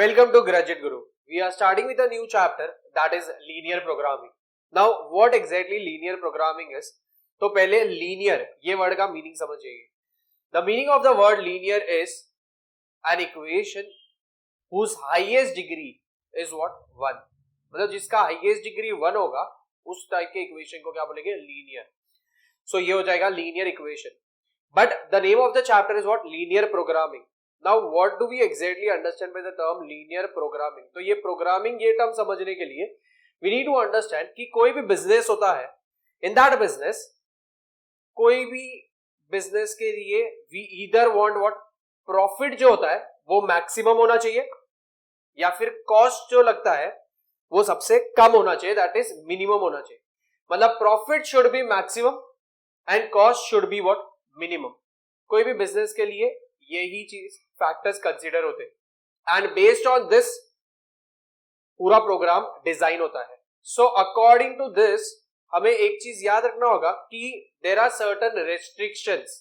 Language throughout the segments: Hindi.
Welcome to Graduate Guru. We are starting with a new chapter that is linear programming. Now what exactly linear programming is? तो पहले linear ये word का meaning समझिए. The meaning of the word linear is an equation whose highest degree is what? 1. मतलब जिसका highest degree 1 होगा उस टाइप के equation को क्या बोलेंगे? Linear. So ये हो जाएगा linear equation. But the name of the chapter is what? Linear programming. Now what do we exactly understand by the term linear programming? तो ये programming ये term समझने के लिए we need to understand कि कोई भी business होता है, in that business कोई भी business के लिए we either want what? Profit जो होता है वो maximum होना चाहिए या फिर cost जो लगता है वो सबसे कम होना चाहिए, that is minimum होना चाहिए. मतलब profit should be maximum and cost should be what? Minimum. कोई भी business के लिए यही चीज फैक्टर्स कंसीडर होते हैं एंड बेस्ड ऑन दिस पूरा प्रोग्राम डिजाइन होता है. सो अकॉर्डिंग टू दिस हमें एक चीज याद रखना होगा कि देयर आर सर्टेन रेस्ट्रिक्शंस,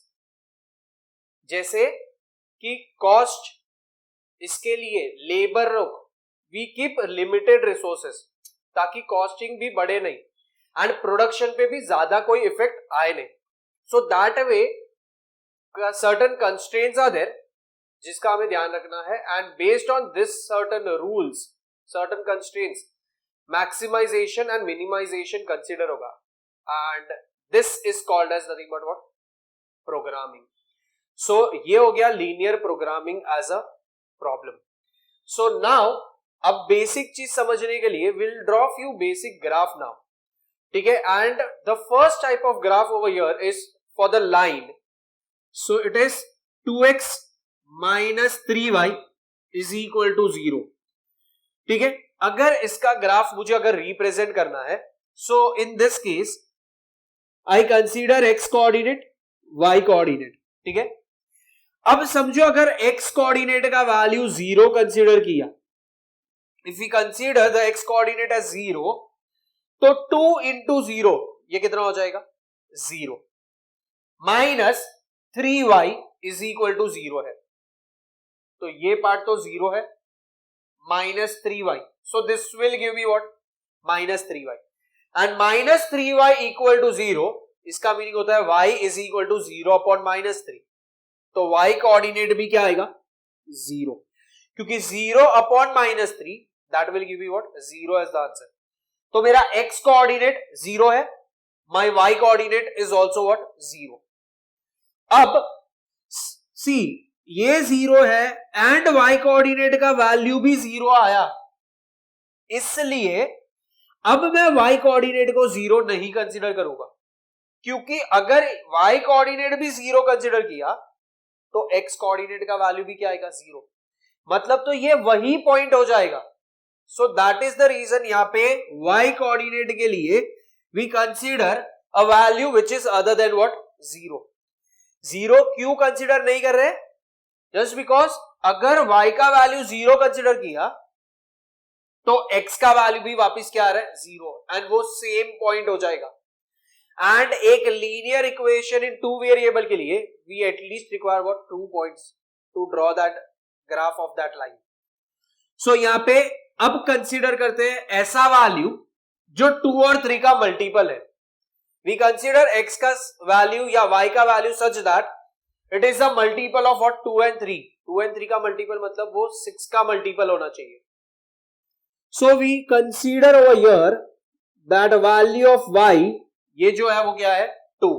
जैसे कि कॉस्ट, इसके लिए labour we keep limited resources ताकि कॉस्टिंग भी बढ़े नहीं एंड प्रोडक्शन पे भी ज्यादा कोई इफेक्ट आए नहीं. So that way certain constraints are there जिसका हमें ध्यान रखना है and based on this certain rules, certain constraints, maximization and minimization consider होगा and this is called as nothing but what? Programming. So ये हो गया linear programming as a problem. So now अब basic चीज समझने के लिए we'll draw few basic graph now, ठीक है. and the first type of graph over here is for the line. So it is 2x minus 3y is equal to 0. ठीक है. अगर इसका ग्राफ मुझे अगर रिप्रेजेंट करना है, so in this case I consider x coordinate, y coordinate. ठीक है. अब समझो अगर x coordinate का वैल्यू 0 कंसीडर किया, if we consider the x coordinate as 0, तो 2 into 0 ये कितना हो जाएगा? 0 minus 3y is equal to 0 है, तो ये पार्ट तो 0 है, minus 3y, so this will give me what? Minus 3y and minus 3y equal to 0, इसका मीनिंग होता है y is equal to 0 upon minus 3. तो y कोऑर्डिनेट भी क्या आएगा? 0, क्योंकि 0 upon minus 3 that will give me what? 0 as the answer. तो मेरा x कोऑर्डिनेट 0 है, my y coordinate is also what? 0. अब सी ये 0 है एंड y कोऑर्डिनेट का वैल्यू भी 0 आया, इसलिए अब मैं y कोऑर्डिनेट को 0 नहीं कंसीडर करूंगा, क्योंकि अगर y कोऑर्डिनेट भी 0 कंसीडर किया तो x कोऑर्डिनेट का वैल्यू भी क्या आएगा? 0. मतलब तो ये वही पॉइंट हो जाएगा. So that is the reason यहां पे y कोऑर्डिनेट के लिए we consider a value which is other than what? 0. 0 क्यों कंसिडर नहीं कर रहे? जस्ट बिकॉज अगर y का वैल्यू 0 कंसिडर किया तो x का वैल्यू भी वापस क्या आ रहा है? 0, एंड वो सेम पॉइंट हो जाएगा. एंड एक लीनियर इक्वेशन इन 2 वेरिएबल के लिए we atleast require what? 2 points to draw that graph of that line. So यहां पे अब कंसिडर करते हैं ऐसा वैल्यू जो 2 और 3 का मल्टीपल है. We consider x का वैल्यू या y का value such that it is a multiple of what? 2 and 3. 2 and 3 का मल्टीपल मतलब वो 6 का मल्टीपल होना चाहिए. So we consider over here that value of y, ये जो है वो क्या है? 2.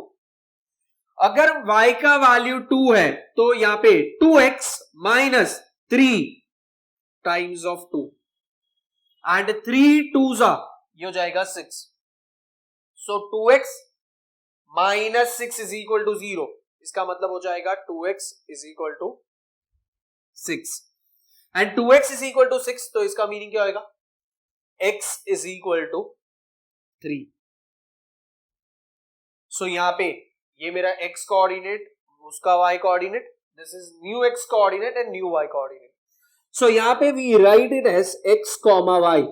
अगर y का वैल्यू 2 है तो यहां पे 2x minus 3 times of 2 and 3 2s ये हो जाएगा 6. So 2x minus 6 is equal to 0. इसका मतलब हो जाएगा 2x is equal to 6 and 2x is equal to 6, तो इसका मीनिंग क्या होगा? x is equal to 3. So यहां पे ये मेरा x कोऑर्डिनेट, उसका y coordinate, this is new x coordinate and new y coordinate. So यहां पे we write it as x, y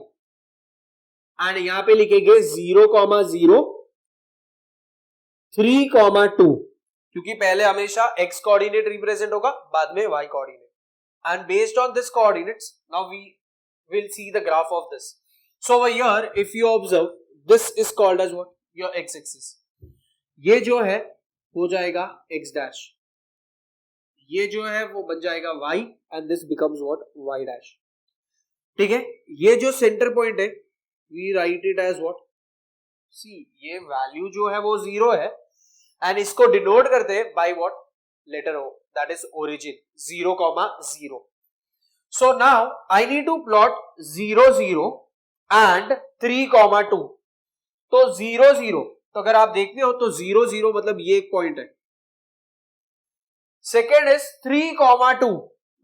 and यहां पे लिखेंगे 0,0 3,2, क्योंकि पहले हमेशा x कोऑर्डिनेट रिप्रेजेंट होगा, बाद में y coordinate. and based on this coordinates now we will see the graph of this. So over here if you observe, this is called as what, your x axis. ये जो है हो जाएगा x dash, ये जो है वो बन जाएगा y and this becomes what, y dash. ठीक है, ये जो सेंटर पॉइंट है we write it as what, see ये वैल्यू जो है वो 0 है एंड इसको डिनोट करते हैं by what, letter O, that is origin 0, 0. So now I need to plot 0, 0 and 3, 2. तो 0, 0, तो अगर आप देखते हो तो 0, 0 मतलब ये एक पॉइंट है. सेकेंड इज 3, 2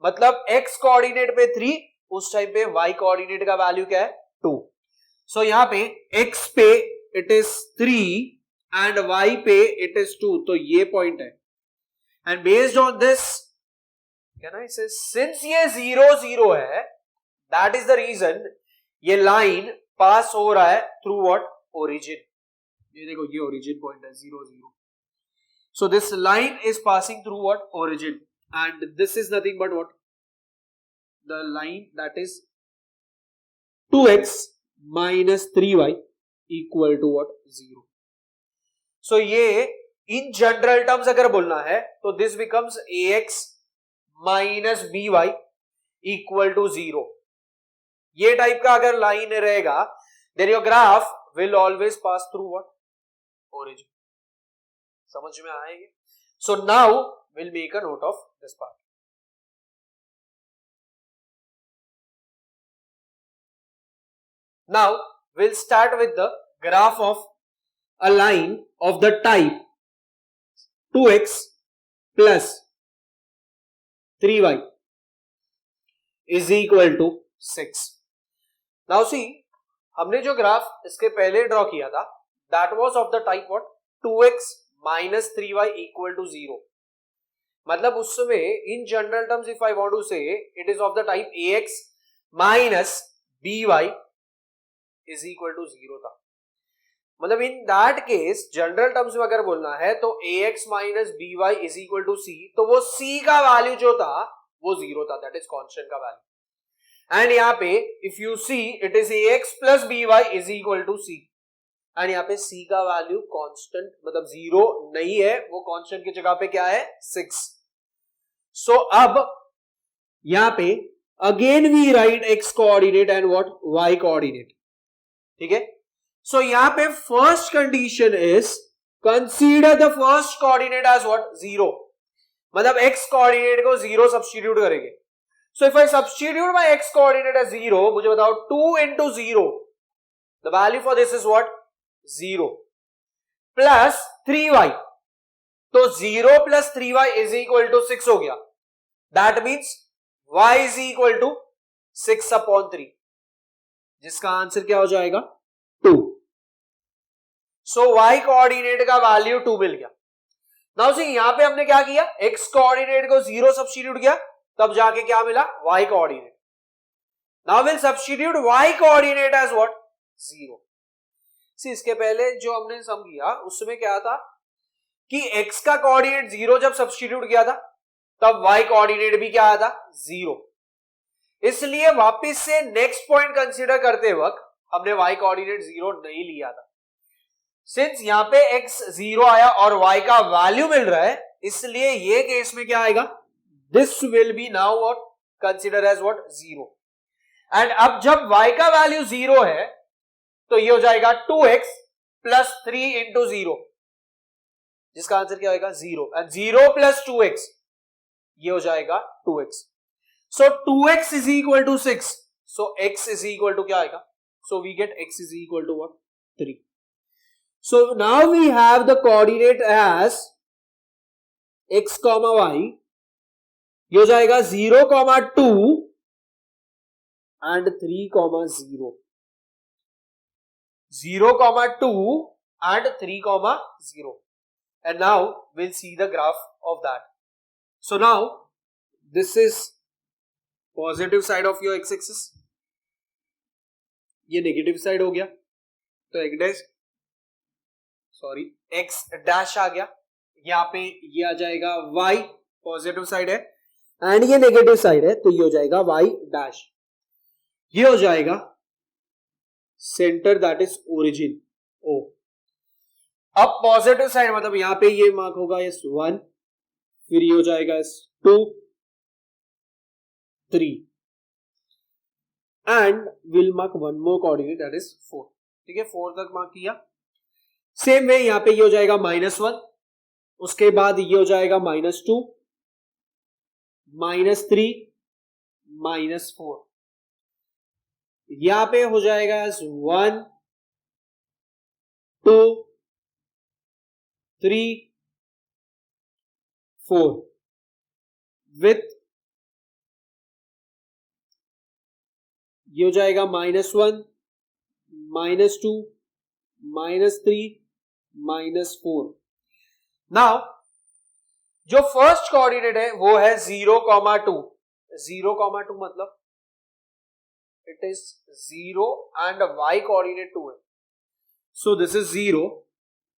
मतलब x कोऑर्डिनेट पे 3, उस टाइम पे y कोऑर्डिनेट का वैल्यू क्या है 2. सो यहां पे x पे इट इज 3 एंड y पे इट इज 2, तो ये पॉइंट है. And based on this can I से सिंस ये 0, 0 है, दैट इज द रीजन ये लाइन पास हो रहा है थ्रू व्हाट, ओरिजिन. ये देखो ये ओरिजिन पॉइंट है 0, 0. So this line is passing through what, origin, and this is nothing but what, the line that is 2x minus 3y equal to what, 0. So ये इन जनरल टर्म्स अगर बोलना है तो this becomes ax minus by equal to 0. ये टाइप का अगर लाइन रहेगा then your graph will always pass through what, origin. समझ में आएगी? So now will make a note of this part. Now we'll start with the graph of a line of the type 2x plus 3y is equal to 6. Now see, हमने जो ग्राफ इसके पहले ड्रॉ किया था that was of the type what, 2x minus 3y equal to 0. मतलब उस समय in general terms if I want to say it is of the type ax minus by is equal to 0 था. मतलब in that case general terms में अगर बोलना है तो ax minus by is equal to c, तो वो c का वैल्यू जो था वो 0 था, दैट इज कांस्टेंट का वैल्यू. एंड यहाँ पे if you see it is ax plus by is equal to c, and यहाँ पे c का वैल्यू कांस्टेंट मतलब 0 नहीं है, वो कांस्टेंट की जगह पे क्या है 6. सो अब यहाँ पे again we write x coordinate and what, y coordinate. ठीक है, सो यहां पे first condition is consider the first coordinate as what, 0. मतलब x कोऑर्डिनेट को 0 सब्स्टिट्यूट करेंगे. So if I substitute my x coordinate as 0, मुझे बताओ 2 into 0, the value for this is what, 0 plus 3y, तो 0 plus 3y is equal to 6 हो गया. That means y is equal to 6/3, जिसका आंसर क्या हो जाएगा 2. सो y कोऑर्डिनेट का वैल्यू 2 मिल गया. नाउ सी यहां पे हमने क्या किया, x कोऑर्डिनेट को 0 सब्स्टिट्यूट किया, तब जाके क्या मिला, y coordinate. Now will substitute y coordinate as what, 0. See इसके पहले जो हमने सम किया उसमें क्या था कि x का कोऑर्डिनेट 0 जब सब्स्टिट्यूट किया था तब y कोऑर्डिनेट भी क्या आया था 0. इसलिए वापस से नेक्स्ट पॉइंट कंसीडर करते वक्त हमने y कोऑर्डिनेट 0 नहीं लिया था. सिंस यहां पे x 0 आया और y का वैल्यू मिल रहा है, इसलिए ये केस में क्या आएगा, this will be now what, consider as what, 0. And अब जब y का वैल्यू 0 है तो ये हो जाएगा 2x प्लस 3 इंटू 0, जिसका आंसर क्या होगा 0. एंड 0 प्लस 2x ये हो जाएगा 2x. So 2x is equal to 6. So x is equal to क्या आएगा? So we get x is equal to what? 3. So now we have the coordinate as x comma y. ये हो जाएगा 0, 2 and 3, 0. 0, 2 and 3, 0. And now we'll see the graph of that. So now this is positive side of your x axis, ये नेगेटिव साइड हो गया, तो एक्स डैश आ गया. यहाँ पे ये आ जाएगा y, पॉजिटिव साइड है, एंड ये नेगेटिव साइड है तो ये हो जाएगा y डैश, ये हो जाएगा centre that is origin O। अब पॉजिटिव साइड मतलब यहां पे ये मार्क होगा S1, फिर ये हो जाएगा S2, 3 and will mark one more coordinate that is 4। ठीक है, 4 तक मार्क किया। सेम वे यहां पे ये हो जाएगा -1, उसके बाद ये हो जाएगा -2, -3, -4। यहां पे हो जाएगा 1, 2, 3, 4 विथ ये हो जाएगा -1, -2, -3, -4। नाउ जो फर्स्ट कोऑर्डिनेट है वो है 0,2। 0,2 मतलब it is 0 and y coordinate 2 है। सो दिस इज 0,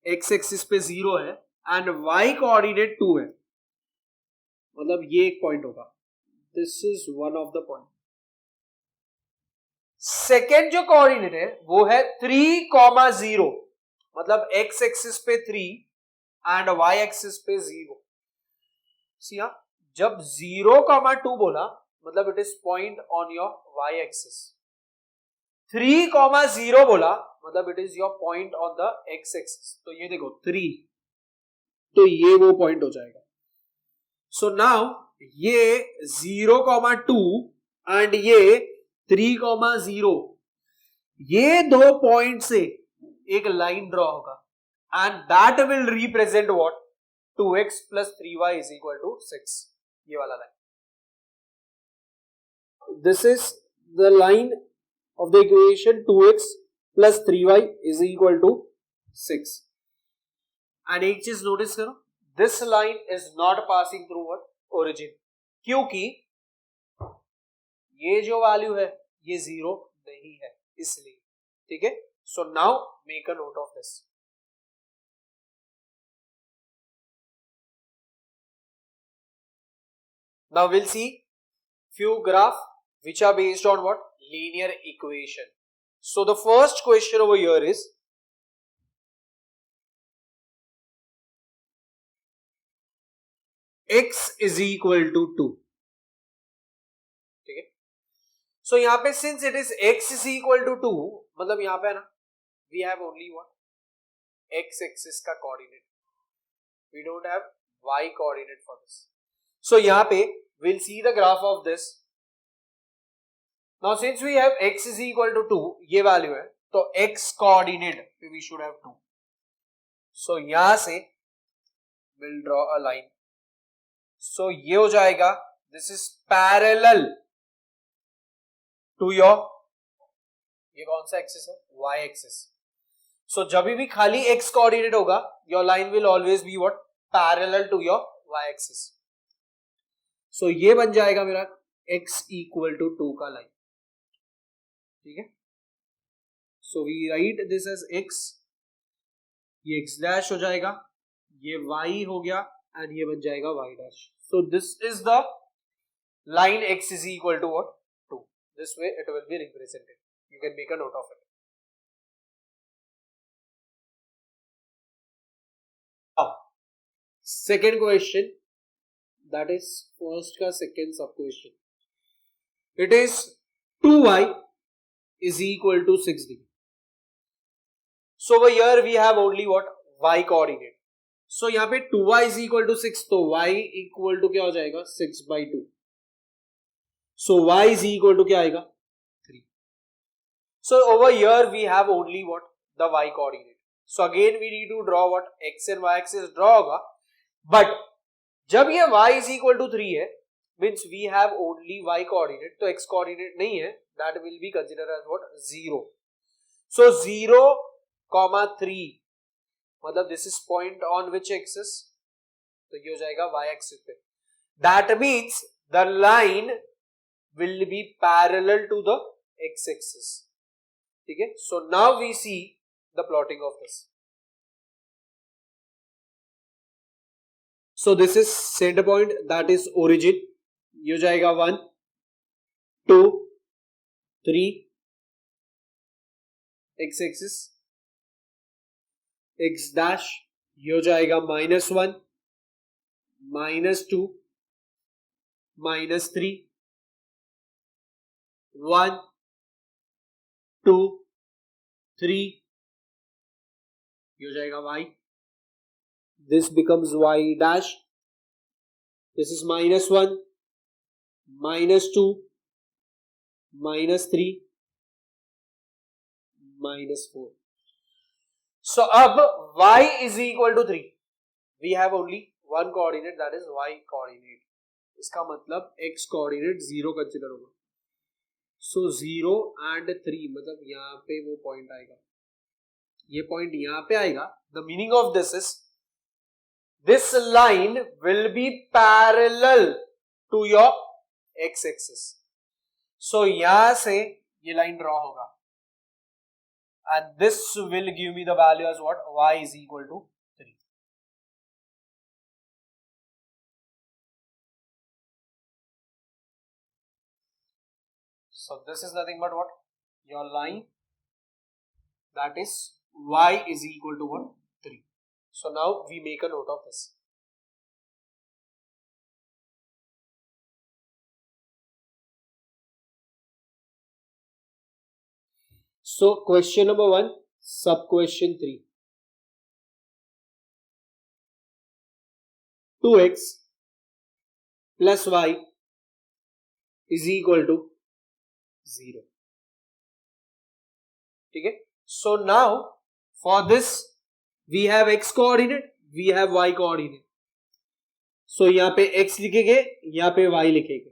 x एक्सिस पे 0 है एंड y कोऑर्डिनेट 2 है, मतलब ये एक पॉइंट होगा। This is one of the point. Second जो कोऑर्डिनेट है वो है 3,0, मतलब x एक्सिस पे 3 एंड y एक्सिस पे 0। सिया जब 0,2 बोला मतलब it is point on your y axis, 3,0 बोला मतलब it is your point on the x axis. तो ये देखो 3, तो ये वो पॉइंट हो जाएगा। सो नाउ ये 0,2 एंड ये 3,0, ये दो पॉइंट से एक लाइन ड्रॉ होगा and that will represent what, 2x plus 3y is equal to 6। ये वाला line, this is the line of the equation 2x plus 3y is equal to 6। And एक चीज नोटिस करो, this line is not passing through what, origin, क्योंकि ये जो वैल्यू है ये 0 नहीं है इसलिए। ठीक है, so now make a note of this. Now we'll see few graph which are based on what, linear equation. So the first question over here is x is equal to 2। ठीक है, so यहाँ पे since it is x is equal to 2 मतलब यहाँ पे है ना, we have only what, x axis का coordinate, we don't have y coordinate for this। So यहाँ पे we'll see the graph of this। Now since we have x is equal to 2, ये वैल्यू है तो x coordinate we should have 2। So यहां से we'll draw a line। So ये हो जाएगा, this is parallel to your, ये कौन सा एक्सिस है, y एक्सिस। So जब भी खाली x कोऑर्डिनेट होगा your line will always be what, parallel to your y axis. So ये बन जाएगा मेरा x equal to 2 का लाइन। ठीक है, so we write this as x, ये x डैश हो जाएगा, ये y हो गया एंड ये बन जाएगा y dash. So this is the line x is equal to what, 2। This way it will be represented, you can make a note of it। Now second question, that is first का second sub question, it is 2y is equal to 60। So over here we have only what, y coordinate। So यहाँ पे 2y is equal to 6 तो y equal to क्या हो जाएगा, 6/2। So y is equal to क्या आएगा, 3। So over here we have only what, the y coordinate। So again we need to draw what, x and y axis draw होगा, but जब ये y is equal to 3 है means we have only y coordinate, तो x coordinate नहीं है, that will be considered as what, 0। So 0,3 मतलब this is point on which axis, तो ये हो जाएगा y एक्सिस पे। That means the line will be parallel to the x axis. ठीक है, so now we see the plotting of this. So this is centre point that is origin, ये हो जाएगा 1 2 3 x एक्सिस, x डैश ये हो जाएगा -1 -2 -3 1 2 3 ये हो जाएगा y. This becomes y dash. This is -1 -2 -3 -4. So अब y is equal to 3. We have only one coordinate, that is y coordinate. इसका मतलब x coordinate 0 कंसिडर होगा. So 0 and 3 मतलब यहाँ पे वो पॉइंट आएगा, ये पॉइंट यहाँ पे आएगा. The meaning of this is this line will be parallel to your x axis. So यहां से ये लाइन ड्रॉ होगा and this will give me the value as what? Y is equal to 3. So this is nothing but what? Your line, that is y is equal to what? 3. So now we make a note of this. So question number 1, sub question 3. 2x plus y is equal to 0. ठीक है. So now for this we have x coordinate, we have y coordinate. So यहाँ पे x लिखेंगे, यहाँ पे y लिखेंगे.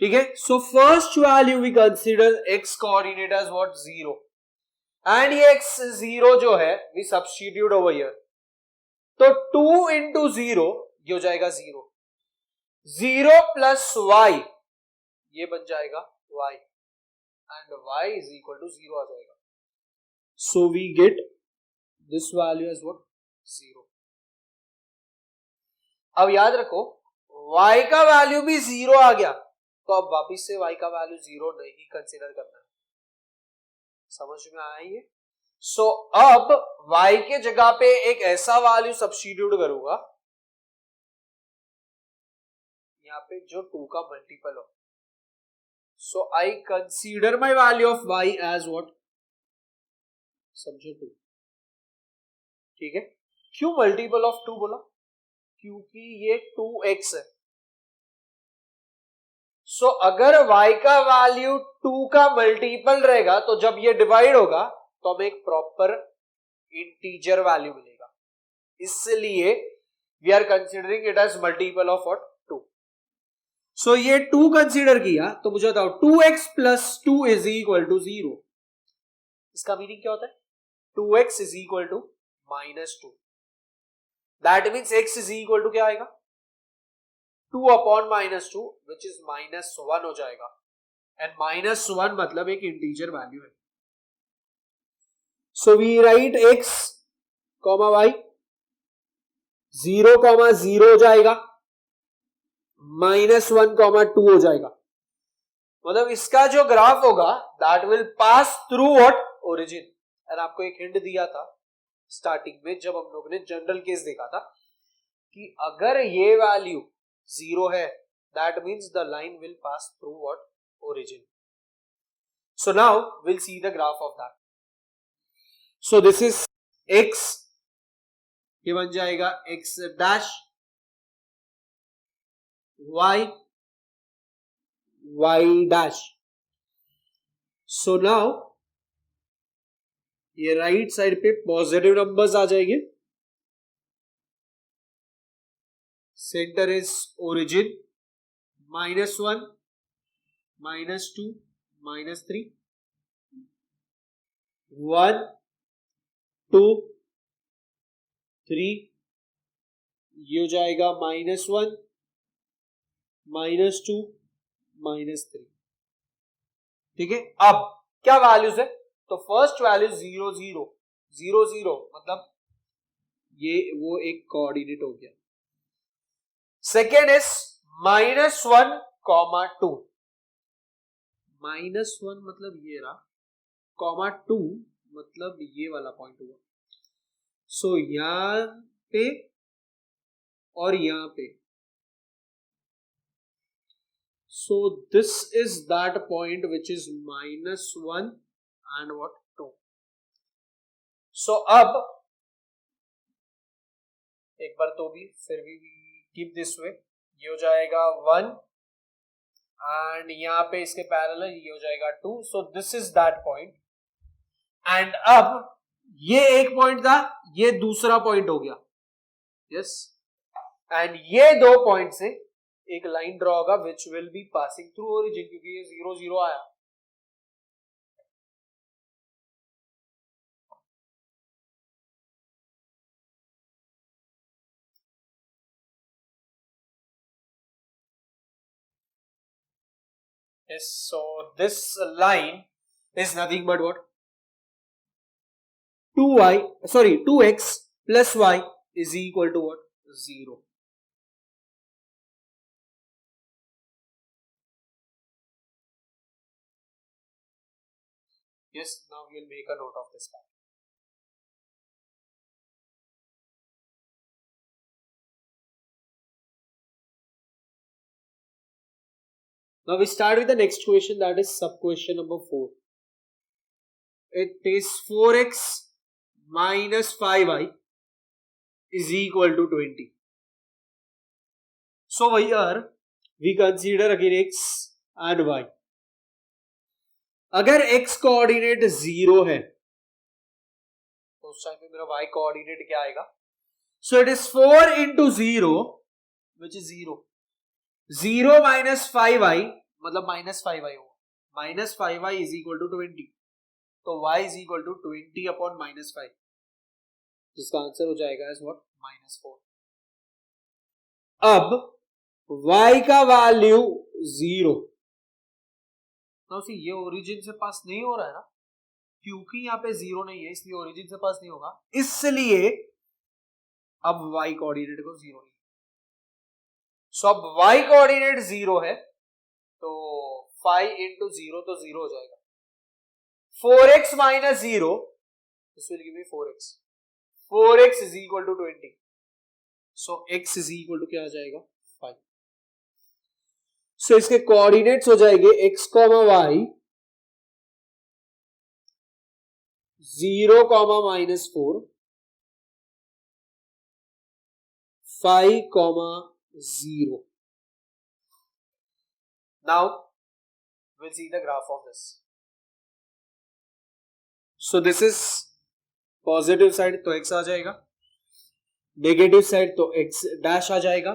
ठीक है. So first value we consider x coordinate as what? 0. And ये x 0 जो है we substitute over here. तो 2 into 0 ये हो जाएगा 0. 0 plus y ये बन जाएगा y. And y is equal to 0 आ जाएगा. So we get this value as what? 0. अब याद रखो y का वैल्यू भी 0 आ गया, तो अब वापिस से y का वैल्यू 0 नहीं कंसीडर करना है. समझ में आया ये? सो अब y के जगह पे एक ऐसा वैल्यू सब्स्टिट्यूट करूंगा यहाँ पे जो 2 का मल्टीपल हो. So I consider my value of y as what? समझो 2. ठीक है. क्यों मल्टीपल ऑफ 2 बोला? क्योंकि ये 2x है. सो अगर y का वैल्यू 2 का मल्टीपल रहेगा तो जब ये डिवाइड होगा तो हमें एक प्रॉपर इंटीजर वैल्यू मिलेगा. इसलिए we are considering it as multiple of what? 2. सो ये 2 कंसीडर किया तो मुझे बताओ 2x plus 2 is equal to 0. इसका मीनिंग क्या होता है? 2x is equal to -2. That means x is equal to क्या आएगा? 2 अपॉन -2 विच इज -1 हो जाएगा. एंड -1 मतलब एक इंटीजर वैल्यू है. So we write x comma y 0,0 हो जाएगा, -1,2 हो जाएगा. मतलब इसका जो ग्राफ होगा that will pass through what? Origin. And आपको एक हिंट दिया था स्टार्टिंग में जब हम लोगों ने जनरल केस देखा था कि अगर ये वैल्यू 0 है that means the line will pass through what? Origin. So now will see the graph of that. So this is x, ये बन जाएगा x dash, y dash. So now ये राइट साइड पे पॉजिटिव नंबर्स आ जाएंगे. सेंटर इज ओरिजिन, -1 -2 -3 1 2 3 ये हो जाएगा -1 -2 -3. ठीक है. अब क्या वैल्यूज है? तो फर्स्ट वैल्यू 0 0 0 0 मतलब ये वो एक कोऑर्डिनेट हो गया. सेकेंड इज -1, 2, -1 मतलब ये रहा, (2) मतलब ये वाला पॉइंट हुआ। सो यहां पे और यहां पे, so this is that point which is -1 and what 2. so अब एक बार तो भी फिर भी कीप दिस वे, ये हो जाएगा 1 एंड यहाँ पे इसके पैरेलल ये हो जाएगा 2. सो this is that point and अब ये एक पॉइंट था, ये दूसरा पॉइंट हो गया, यस एंड ये दो पॉइंट से एक लाइन ड्रॉ होगा which will be passing through origin, क्योंकि ये 0 0 आया. Yes, so this line is nothing but what? 2x plus y is equal to what? 0. Yes, now we will make a note of this part. Now we start with the next question, that is sub question number 4. It is 4x minus 5y is equal to 20. So here we consider again x and y. अगर x कोऑर्डिनेट 0 है तो उस टाइम पे मेरा y कोऑर्डिनेट क्या आएगा? So it is 4 into 0 which is 0. 0 minus 5y मतलब minus 5y होगा. Minus 5y is equal to 20. तो y is equal to 20 upon minus 5, जिसका आंसर हो जाएगा as what? -4. अब y का वैल्यू 0. तो ये ओरिजिन से पास नहीं हो रहा है ना, क्योंकि यहाँ पे 0 नहीं है इसलिए ओरिजिन से पास नहीं होगा, इसलिए अब y कोऑर्डिनेट को 0 नहीं. सो अब y कोऑर्डिनेट 0 है तो 5 into 0 तो 0 हो जाएगा. 4x minus 0, this will give me 4x. 4x is equal to 20. So x is equal to क्या आ जाएगा? 5. So इसके कोऑर्डिनेट्स हो जाएंगे x, y 0, -4, 5, 0. Now we'll see the graph of this. So this is positive side तो x आ जाएगा, नेगेटिव साइड तो x डैश आ जाएगा,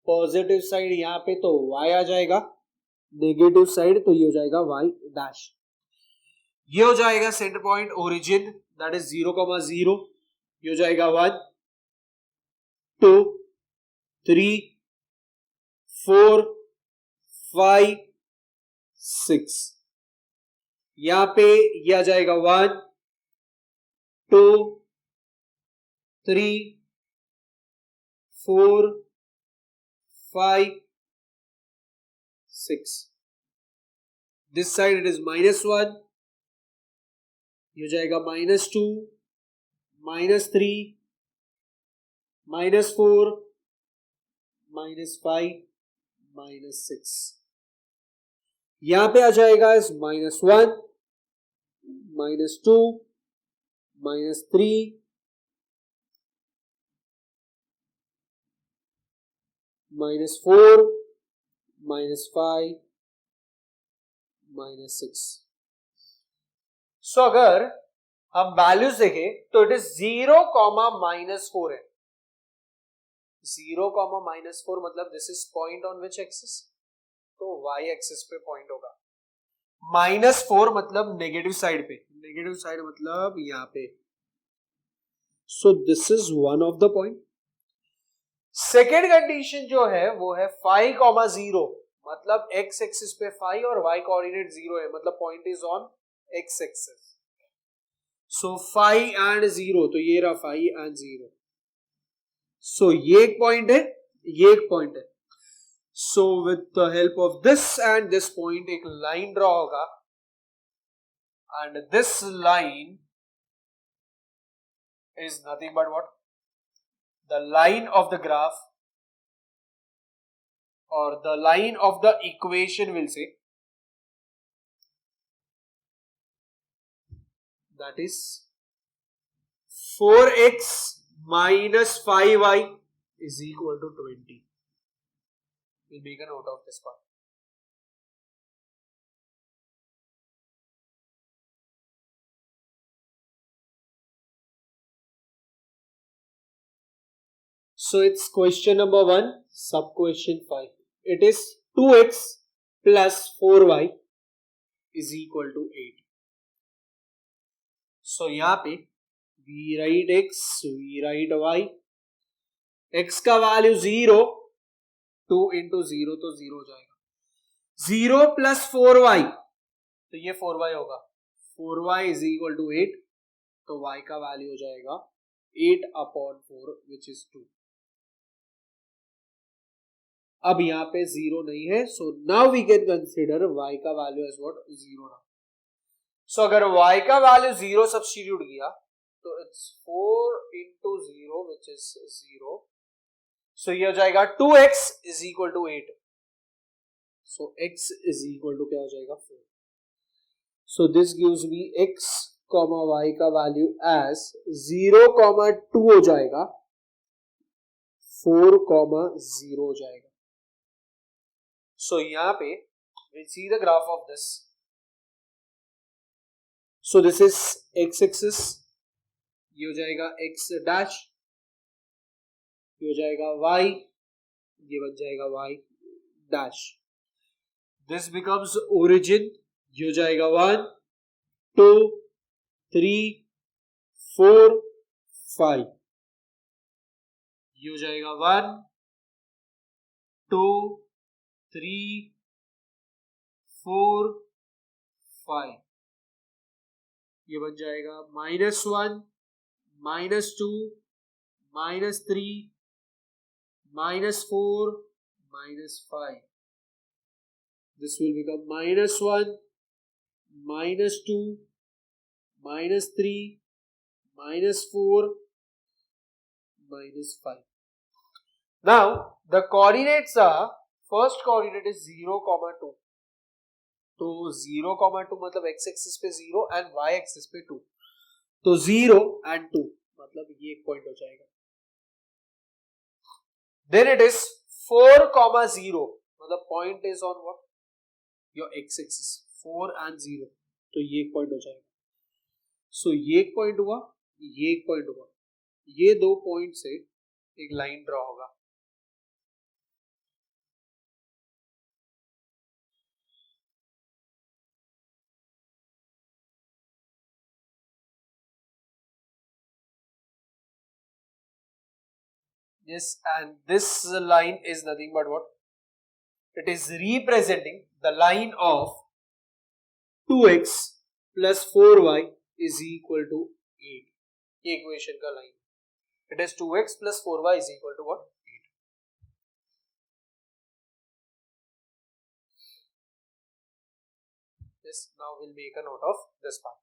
पॉजिटिव साइड यहाँ पे तो y आ जाएगा, नेगेटिव साइड तो ये हो जाएगा y डैश. ये हो जाएगा centre point origin, that is 0, 0. ये हो जाएगा 1, 2, 3, 4, 5, 6. यहां पे ये आ जाएगा 1, 2, 3, 4, 5, 6. This side it is -1, ये हो जाएगा -2, -3, -4, -5, -6. यहां पे आ जाएगा -1, -2, -3, -4, -5, -6. सो अगर हम वैल्यूज देखें तो इट इज 0, -4 है. 0, -4 मतलब this is point on which axis, तो y एक्सिस पे पॉइंट होगा. -4 मतलब नेगेटिव साइड पे, नेगेटिव साइड मतलब यहां पे. सो this is one of the point. Second condition जो है वो है 5, 0 मतलब x एक्सिस पे 5 और y कोऑर्डिनेट 0 है, मतलब point is on x axis. So 5 and 0, तो ये रहा 5 and 0. सो ये एक पॉइंट है, ये एक पॉइंट है. So with the help of this and this point एक line draw होगा and this line is nothing but what? The line of the graph or the line of the equation will say, that is 4x minus 5y is equal to 20. We'll make a note of this part. So it's question number 1, sub question 5. It is 2x plus 4y is equal to 8. So यहाँ पे we write x, we write y. x का वैल्यू 0, 2 into 0 तो 0 हो जाएगा. 0 plus 4y तो ये 4y होगा. 4y is equal to 8. तो y का वैल्यू हो जाएगा 8 upon 4 which is 2. अब यहाँ पे 0 नहीं है. So now we can consider y का value as what? 0 now. So अगर y का वैल्यू 0 सब्स्टिट्यूट किया तो it's 4 into 0 which is 0. So ये हो जाएगा 2x is equal to 8. So x is equal to क्या हो जाएगा 4. So this gives me x comma y का वैल्यू as 0 comma 2 हो जाएगा, 4 comma 0 हो जाएगा. So यहाँ पे we'll see the graph of this. So this is x axis, ये हो जाएगा x dash, ये हो जाएगा y, ये बन जाएगा y dash. This becomes origin, ये हो जाएगा 1, 2, 3, 4, 5. ये हो जाएगा 1, 2, 3, 4, 5. ये बन जाएगा -1, -2, -3, -4, -5. This will become -1, -2, -3, -4, -5. Now the coordinates are, first coordinate is 0, 2. तो 0, 2 मतलब x एक्सिस पे 0 एंड y एक्सिस पे 2. तो 0 and 2 मतलब ये एक पॉइंट हो जाएगा. Then it is 4, 0 मतलब point is on what? Your x axis. 4 and 0 तो ये एक पॉइंट हो जाएगा. सो ये एक पॉइंट हुआ, ये एक पॉइंट हुआ, ये दो पॉइंट से एक लाइन ड्रॉ होगा. Yes, and this line is nothing but what? It is representing the line of 2x plus 4y is equal to 8. ये equation का line. It is 2x plus 4y is equal to what? 8. Yes, now we'll make a note of this part.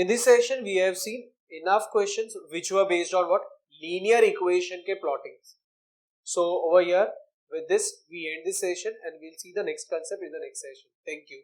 In this session, we have seen enough questions which were based on what? Linear equation ke plottings. So over here, with this, we end this session and we'll see the next concept in the next session. Thank you.